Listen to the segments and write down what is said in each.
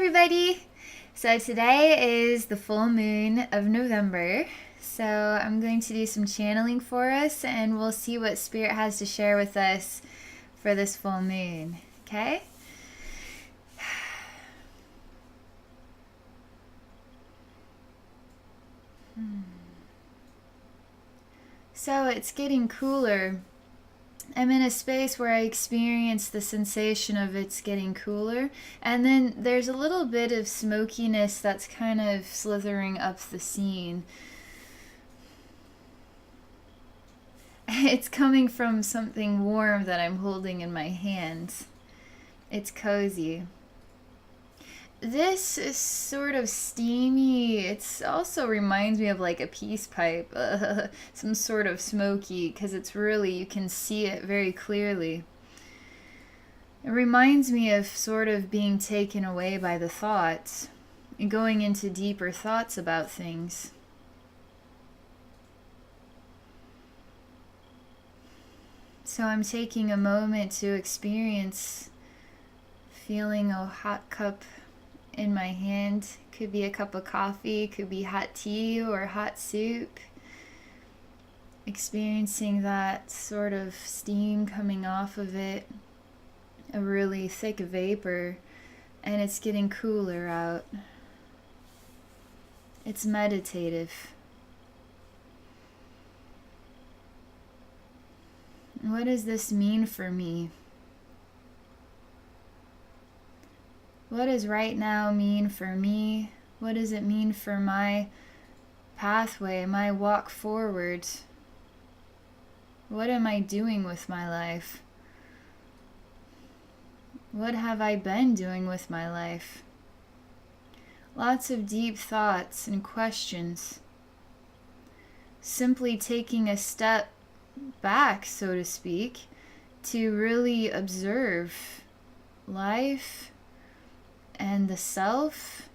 everybody! So today is the full moon of November. So I'm going to do some channeling for us and we'll see what Spirit has to share with us for this full moon. Okay? So it's getting cooler. I'm in a space where I experience the sensation of it's getting cooler, and then there's a little bit of smokiness that's kind of slithering up the scene. It's coming from something warm that I'm holding in my hands. It's cozy. This is sort of steamy. It also reminds me of like a peace pipe, some sort of smoky, because it's really, you can see it very clearly. It reminds me of sort of being taken away by the thoughts and going into deeper thoughts about things. So I'm taking a moment to experience feeling a hot cup in my hand. Could be a cup of coffee, could be hot tea or hot soup. Experiencing that sort of steam coming off of it, a really thick vapor, and it's getting cooler out. It's meditative. What does this mean for me? What does right now mean for me? What does it mean for my pathway, my walk forward? What am I doing with my life? What have I been doing with my life? Lots of deep thoughts and questions. Simply taking a step back, so to speak, to really observe life and the self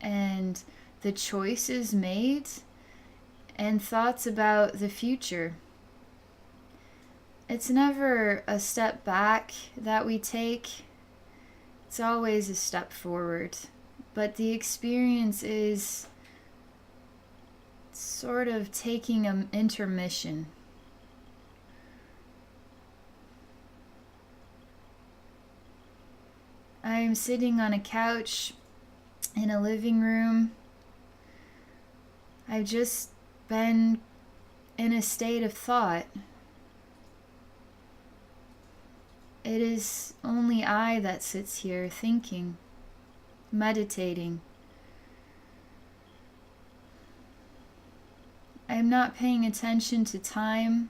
and the choices made and thoughts about the future. It's never a step back that we take. It's always a step forward. But the experience is sort of taking an intermission. I'm sitting on a couch in a living room. I've just been in a state of thought. It is only I that sits here thinking, meditating. I'm not paying attention to time.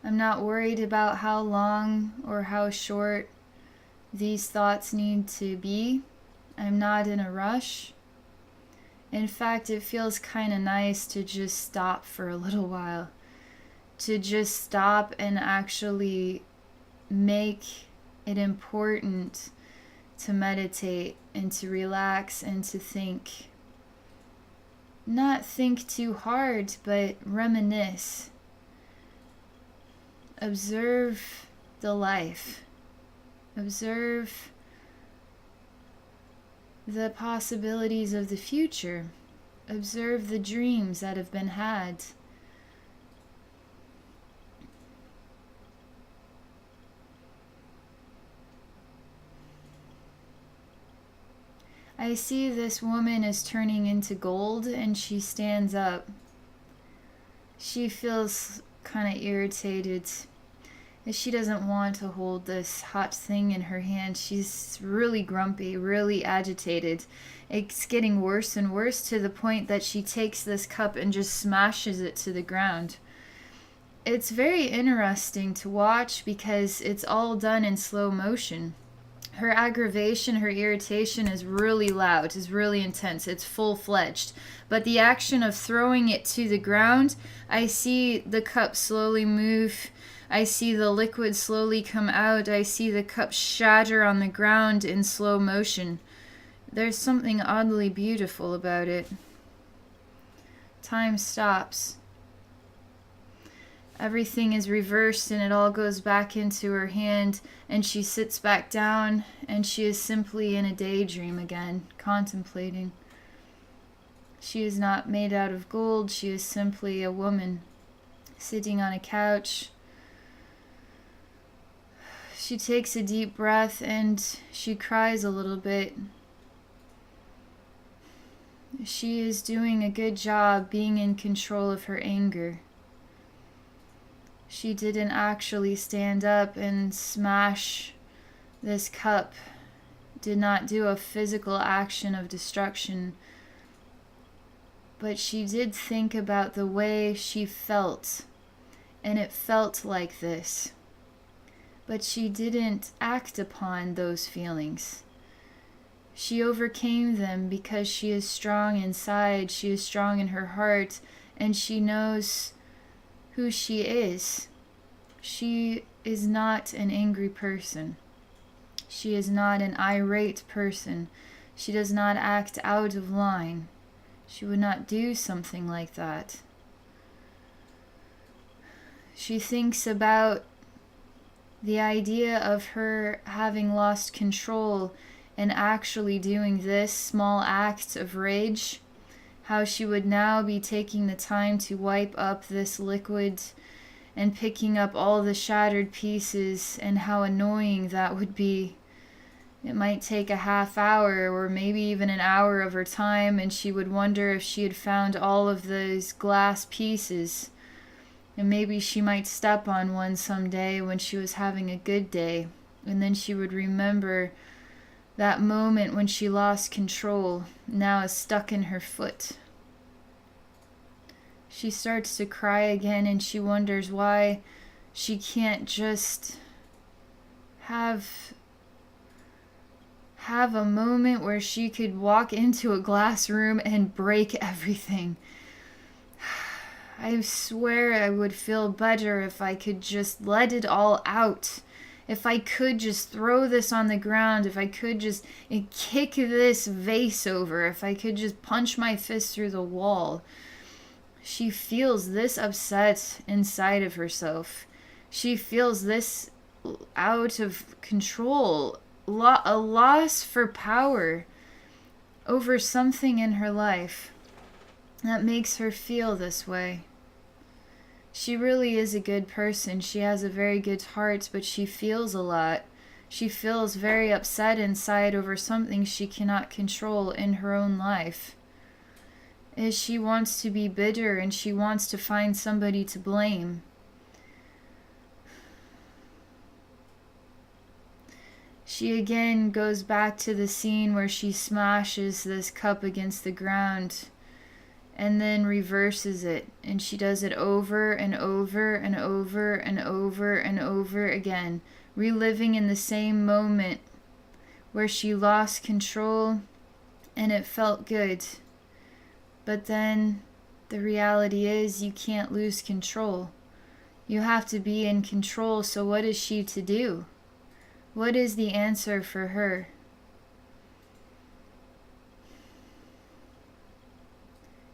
I'm not worried about how long or how short these thoughts need to be. I'm not in a rush. In fact, it feels kind of nice to just stop for a little while. To just stop and actually make it important to meditate and to relax and to think. Not think too hard, but reminisce. Observe the life. Observe the possibilities of the future. Observe the dreams that have been had. I see this woman is turning into gold and she stands up. She feels kind of irritated. She doesn't want to hold this hot thing in her hand. She's really grumpy, really agitated. It's getting worse and worse to the point that she takes this cup and just smashes it to the ground. It's very interesting to watch because it's all done in slow motion. Her aggravation, her irritation is really loud, is really intense. It's full-fledged. But the action of throwing it to the ground, I see the cup slowly move. I see the liquid slowly come out. I see the cup shatter on the ground in slow motion. There's something oddly beautiful about it. Time stops. Everything is reversed and it all goes back into her hand, and she sits back down and she is simply in a daydream again, contemplating. She is not made out of gold, she is simply a woman sitting on a couch. She takes a deep breath and she cries a little bit. She is doing a good job being in control of her anger. She didn't actually stand up and smash this cup, did not do a physical action of destruction, but she did think about the way she felt, and it felt like this. But she didn't act upon those feelings. She overcame them because she is strong inside, she is strong in her heart, and she knows who she is. She is not an angry person. She is not an irate person. She does not act out of line. She would not do something like that. She thinks about the idea of her having lost control and actually doing this small act of rage, how she would now be taking the time to wipe up this liquid and picking up all the shattered pieces, and how annoying that would be. It might take a half hour or maybe even an hour of her time, and she would wonder if she had found all of those glass pieces. And maybe she might step on one someday when she was having a good day, and then she would remember that moment when she lost control, now is stuck in her foot. She starts to cry again, and she wonders why she can't just have a moment where she could walk into a glass room and break everything. I swear I would feel better if I could just let it all out. If I could just throw this on the ground, if I could just kick this vase over, if I could just punch my fist through the wall. She feels this upset inside of herself. She feels this out of control, a loss for power over something in her life that makes her feel this way. She really is a good person. She has a very good heart, but she feels a lot. She feels very upset inside over something she cannot control in her own life. Is she wants to be bitter and she wants to find somebody to blame. She again goes back to the scene where she smashes this cup against the ground and then reverses it, and she does it over and over and over and over and over again, reliving in the same moment where she lost control and it felt good. But then the reality is you can't lose control. You have to be in control, so what is she to do? What is the answer for her?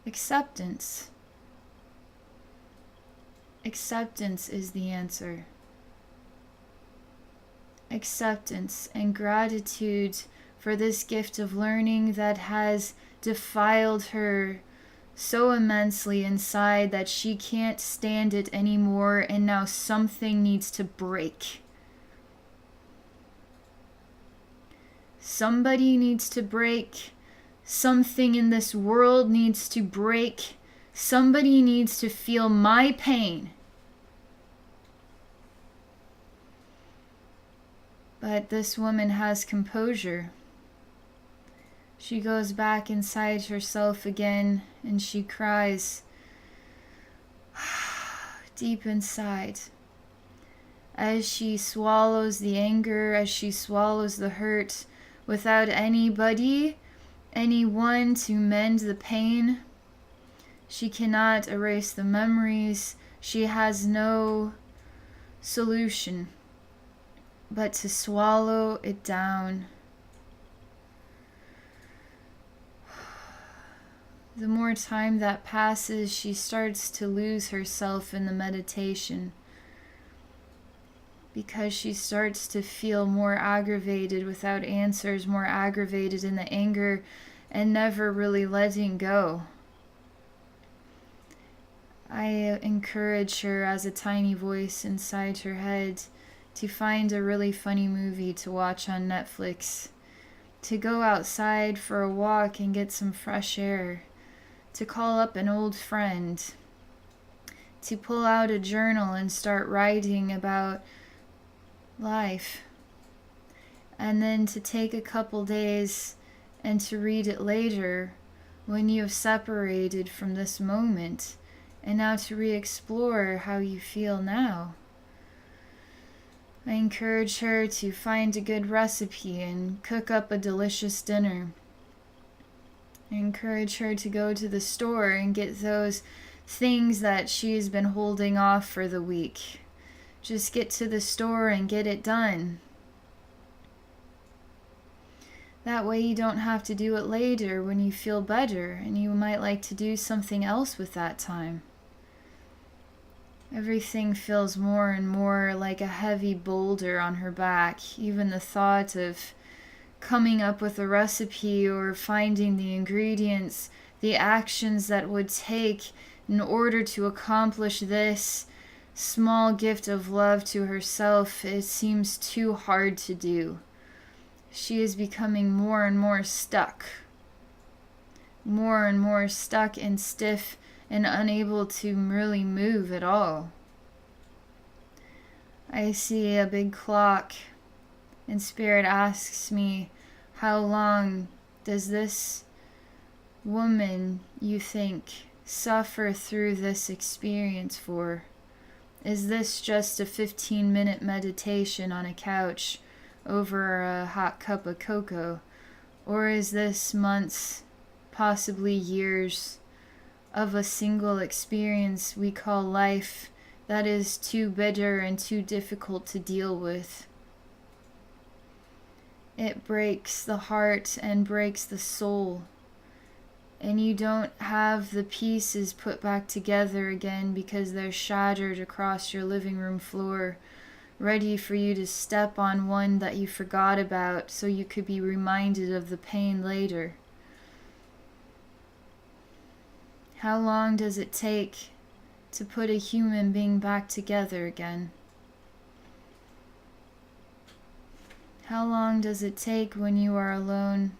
Acceptance. Acceptance is the answer. Acceptance and gratitude for this gift of learning that has defiled her so immensely inside that she can't stand it anymore, and now something needs to break. Somebody needs to break. Something in this world needs to break. Somebody needs to feel my pain. But this woman has composure. She goes back inside herself again and she cries deep inside. As she swallows the anger, as she swallows the hurt, without anyone to mend the pain. She cannot erase the memories. She has no solution but to swallow it down. the more time that passes, she starts to lose herself in the meditation, because she starts to feel more aggravated without answers, more aggravated in the anger, and never really letting go. I encourage her as a tiny voice inside her head to find a really funny movie to watch on Netflix, to go outside for a walk and get some fresh air, to call up an old friend, to pull out a journal and start writing about life, and then to take a couple days and to read it later when you have separated from this moment, and now to re-explore how you feel now. I encourage her to find a good recipe and cook up a delicious dinner. I encourage her to go to the store and get those things that she's been holding off for the week. Just get to the store and get it done. That way you don't have to do it later when you feel better and you might like to do something else with that time. Everything feels more and more like a heavy boulder on her back. Even the thought of coming up with a recipe or finding the ingredients, the actions that would take in order to accomplish this small gift of love to herself, it seems too hard to do. She is becoming more and more stuck and stiff and unable to really move at all. I see a big clock, and Spirit asks me, how long does this woman, you think, suffer through this experience for? Is this just a 15-minute meditation on a couch over a hot cup of cocoa? Or is this months, possibly years, of a single experience we call life that is too bitter and too difficult to deal with? It breaks the heart and breaks the soul, and you don't have the pieces put back together again because they're shattered across your living room floor, ready for you to step on one that you forgot about so you could be reminded of the pain later. How long does it take to put a human being back together again? How long does it take when you are alone,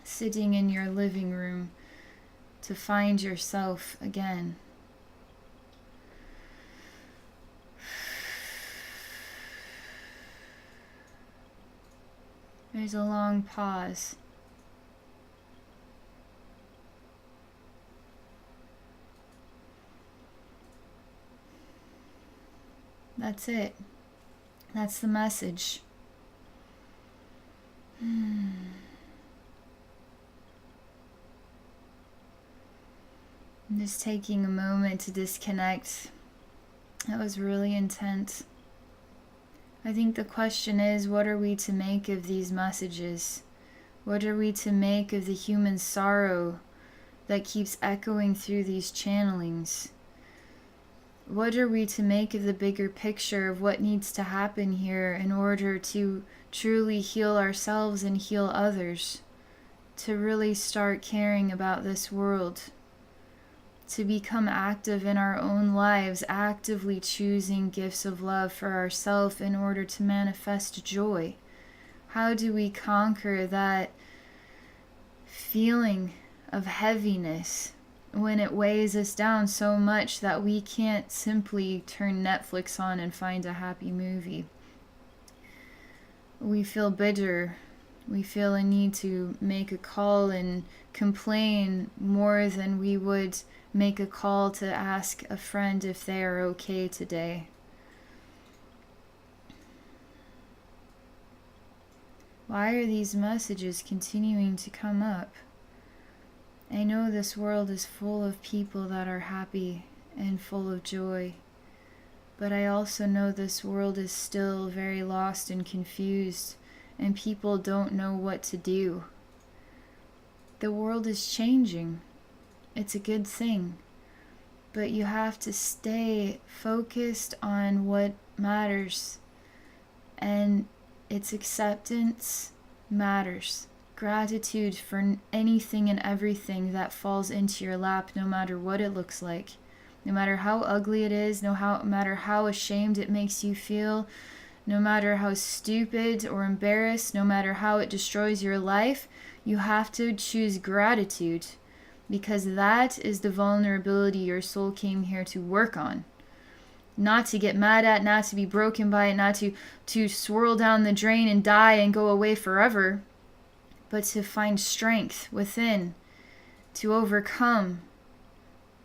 sitting in your living room, to find yourself again? There's a long pause. That's it. That's the message. I'm just taking a moment to disconnect. That was really intense. I think the question is, what are we to make of these messages? What are we to make of the human sorrow that keeps echoing through these channelings? What are we to make of the bigger picture of what needs to happen here in order to truly heal ourselves and heal others? To really start caring about this world? To become active in our own lives, actively choosing gifts of love for ourselves in order to manifest joy? How do we conquer that feeling of heaviness when it weighs us down so much that we can't simply turn Netflix on and find a happy movie? We feel bitter. We feel a need to make a call and complain more than we would make a call to ask a friend if they are okay today. Why are these messages continuing to come up? I know this world is full of people that are happy and full of joy, but I also know this world is still very lost and confused, and people don't know what to do. The world is changing. It's a good thing. But you have to stay focused on what matters. And its acceptance matters. Gratitude for anything and everything that falls into your lap, no matter what it looks like. No matter how ugly it is, no matter how ashamed it makes you feel, no matter how stupid or embarrassed, no matter how it destroys your life, you have to choose gratitude, because that is the vulnerability your soul came here to work on. Not to get mad at, not to be broken by it, not to swirl down the drain and die and go away forever, but to find strength within, to overcome,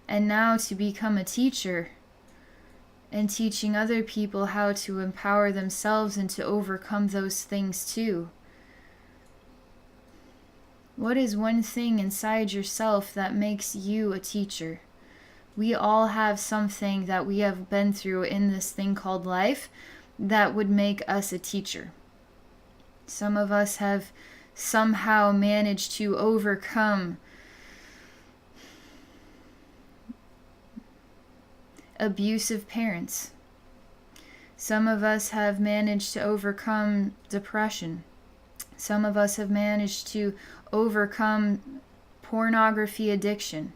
and now to become a teacher and teaching other people how to empower themselves and to overcome those things too. What is one thing inside yourself that makes you a teacher? We all have something that we have been through in this thing called life that would make us a teacher. Some of us have somehow managed to overcome abusive parents. Some of us have managed to overcome depression. Some of us have managed to overcome pornography addiction.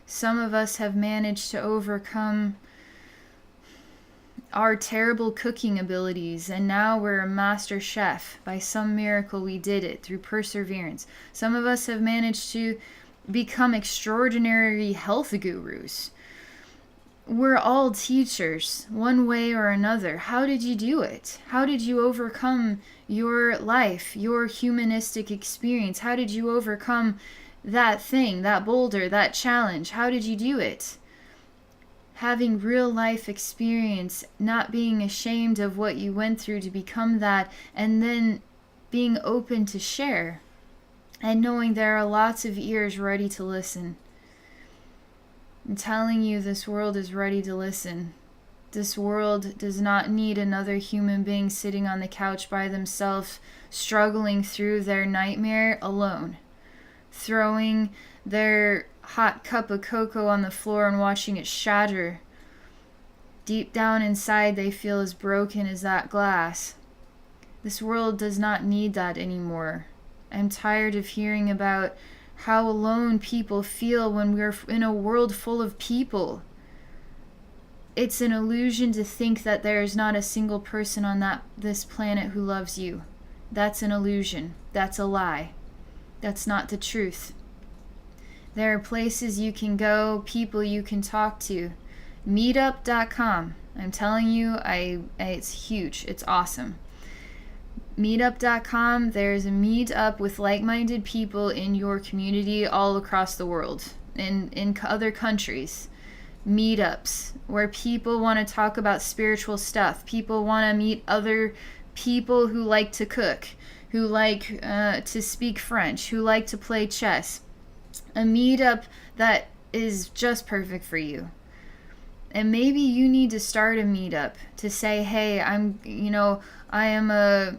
Some of us have managed to overcome our terrible cooking abilities, and now we're a master chef. By some miracle we did it through perseverance. Some of us have managed to become extraordinary health gurus. We're all teachers, one way or another. How did you do it? How did you overcome your life, your humanistic experience? How did you overcome that thing, that boulder, that challenge? How did you do it? Having real life experience, not being ashamed of what you went through to become that, and then being open to share, and knowing there are lots of ears ready to listen. I'm telling you, this world is ready to listen. This world does not need another human being sitting on the couch by themselves, struggling through their nightmare alone, throwing their hot cup of cocoa on the floor and watching it shatter. Deep down inside, they feel as broken as that glass. This world does not need that anymore. I'm tired of hearing about how alone people feel when we're in a world full of people. It's an illusion to think that there is not a single person on this planet who loves you. That's an illusion. That's a lie. That's not the truth. There are places you can go, people you can talk to. Meetup.com. I'm telling you, it's huge. It's awesome. Meetup.com, there's a meetup with like-minded people in your community all across the world, in other countries. Meetups where people want to talk about spiritual stuff. People want to meet other people who like to cook, who like to speak French, who like to play chess. A meetup that is just perfect for you. And maybe you need to start a meetup to say, hey, I'm a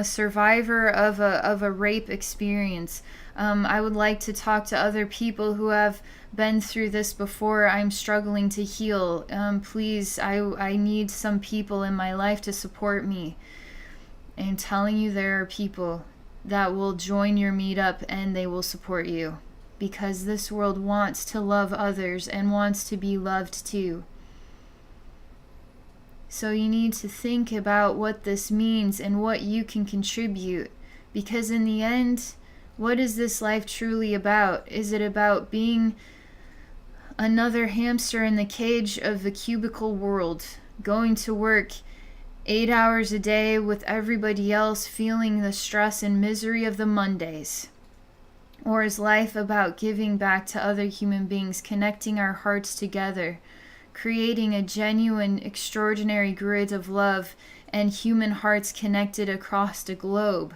survivor of a rape experience. I would like to talk to other people who have been through this before. I'm struggling to heal. Please, I need some people in my life to support me. I'm telling you, there are people that will join your meetup and they will support you, because this world wants to love others and wants to be loved too. So you need to think about what this means and what you can contribute, because in the end, what is this life truly about? Is it about being another hamster in the cage of the cubicle world, going to work 8 hours a day with everybody else, feeling the stress and misery of the Mondays? Or is life about giving back to other human beings, connecting our hearts together, creating a genuine, extraordinary grid of love and human hearts connected across the globe,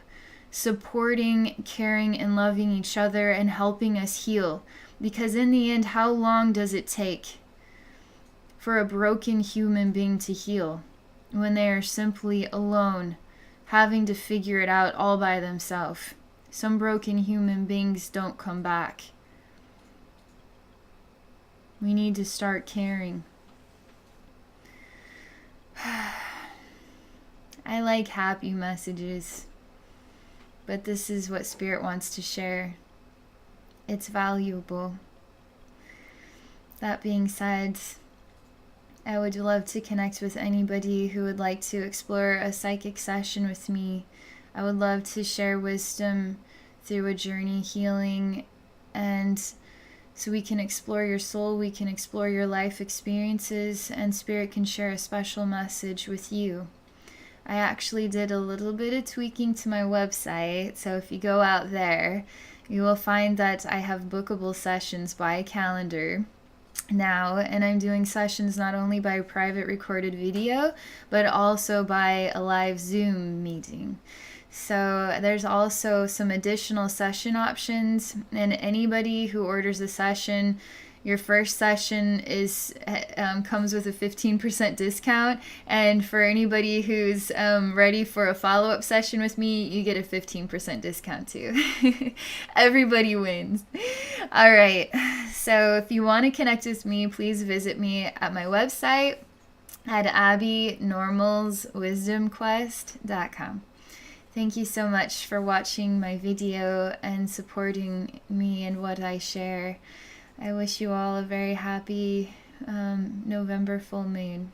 supporting, caring, and loving each other and helping us heal? Because in the end, how long does it take for a broken human being to heal when they are simply alone, having to figure it out all by themselves? Some broken human beings don't come back. We need to start caring. I like happy messages, but this is what Spirit wants to share. It's valuable. That being said, I would love to connect with anybody who would like to explore a psychic session with me. I would love to share wisdom through a journey healing, and so we can explore your soul, we can explore your life experiences, and Spirit can share a special message with you. I actually did a little bit of tweaking to my website, so if you go out there, you will find that I have bookable sessions by calendar now, and I'm doing sessions not only by private recorded video, but also by a live Zoom meeting. So there's also some additional session options, and anybody who orders a session, your first session is comes with a 15% discount, and for anybody who's ready for a follow-up session with me, you get a 15% discount too. Everybody wins. All right, so if you want to connect with me, please visit me at my website at abbynormalswisdomquest.com. Thank you so much for watching my video and supporting me and what I share. I wish you all a very happy November full moon.